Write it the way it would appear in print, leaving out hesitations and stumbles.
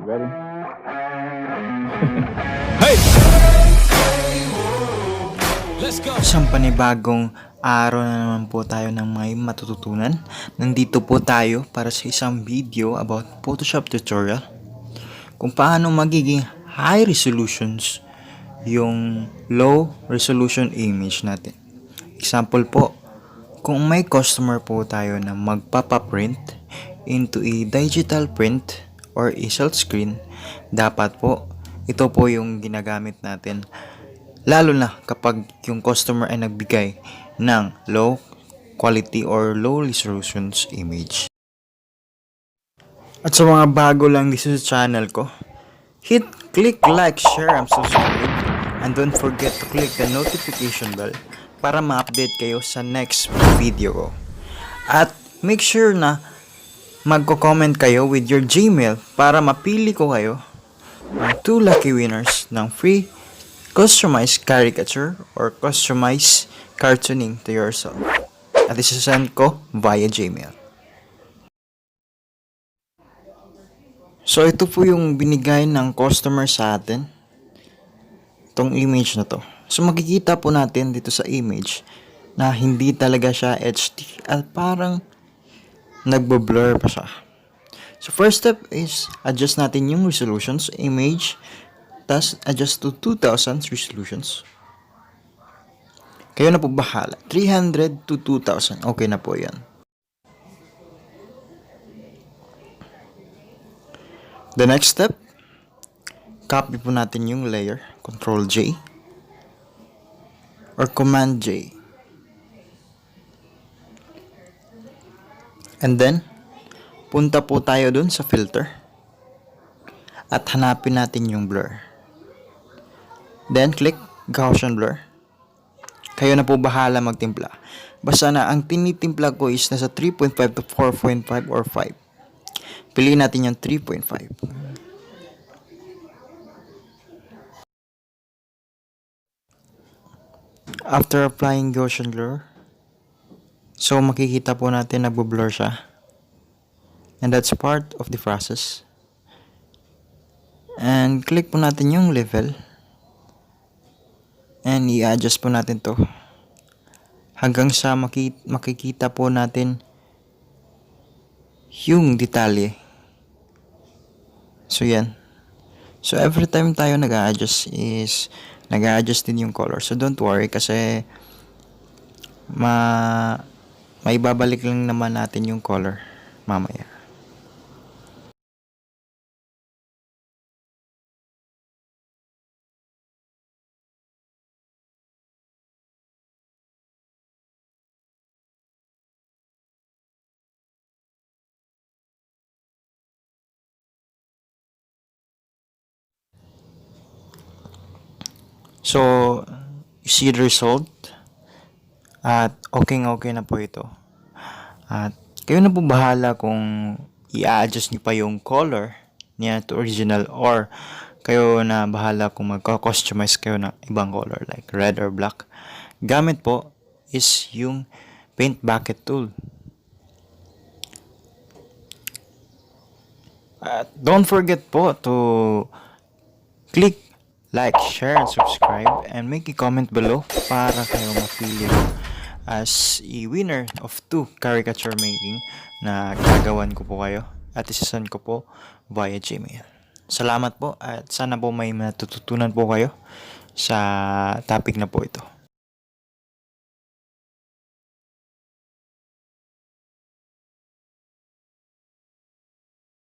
Ready? Hey! Let's go! Isang panibagong araw na naman po tayo ng may matututunan. Nandito po tayo para sa isang video about Photoshop tutorial. Kung paano magiging high resolutions yung low resolution image natin. Example po, kung may customer po tayo na magpapaprint into a digital print or a silkscreen, dapat po ito po yung ginagamit natin. Lalo na kapag yung customer ay nagbigay ng low quality or low resolutions image. At sa mga bago lang dito sa channel ko, click like, share, and subscribe. And don't forget to click the notification bell para ma-update kayo sa next video ko. At make sure na magko-comment kayo with your Gmail para mapili ko kayo ng 2 lucky winners ng free customized caricature or customized cartooning to yourself. At isasend ko via Gmail. So ito po yung binigay ng customer sa atin. Itong image na to. So makikita po natin dito sa image na hindi talaga siya HD at parang nagbo-blur pa siya. So first step is adjust natin yung resolutions image, tas adjust to 2000 resolutions. Kayo na po bahala. 300 to 2000. Okay na po yan. The next step, copy po natin yung layer. Control J or Command J. And then, punta po tayo dun sa filter at hanapin natin yung blur. Then, click Gaussian blur. Kayo na po bahala magtimpla. Basta na ang tinitimpla ko is nasa 3.5 to 4.5 or 5. Piliin natin yung 3.5. After applying Gaussian blur, so makikita po natin nagbo-blur siya. And that's part of the process. And click po natin yung level. And i-adjust po natin to. Hanggang sa makikita po natin yung detalye. So yan. So every time tayo nag-a-adjust is nag-a-adjust din yung color. So don't worry kasi may babalik lang naman natin yung color mamaya. So, you see the result. At okay na po ito. At kayo na po bahala kung i-adjust nyo pa yung color niya to original or kayo na bahala kung magka-customize kayo ng ibang color like red or black. Gamit po is yung paint bucket tool. At don't forget po to click like, share, and subscribe, and make a comment below para kayo mapili as a winner of 2 caricature making na gagawan ko po kayo at isasend ko po via Gmail. Salamat po at sana po may matututunan po kayo sa topic na po ito.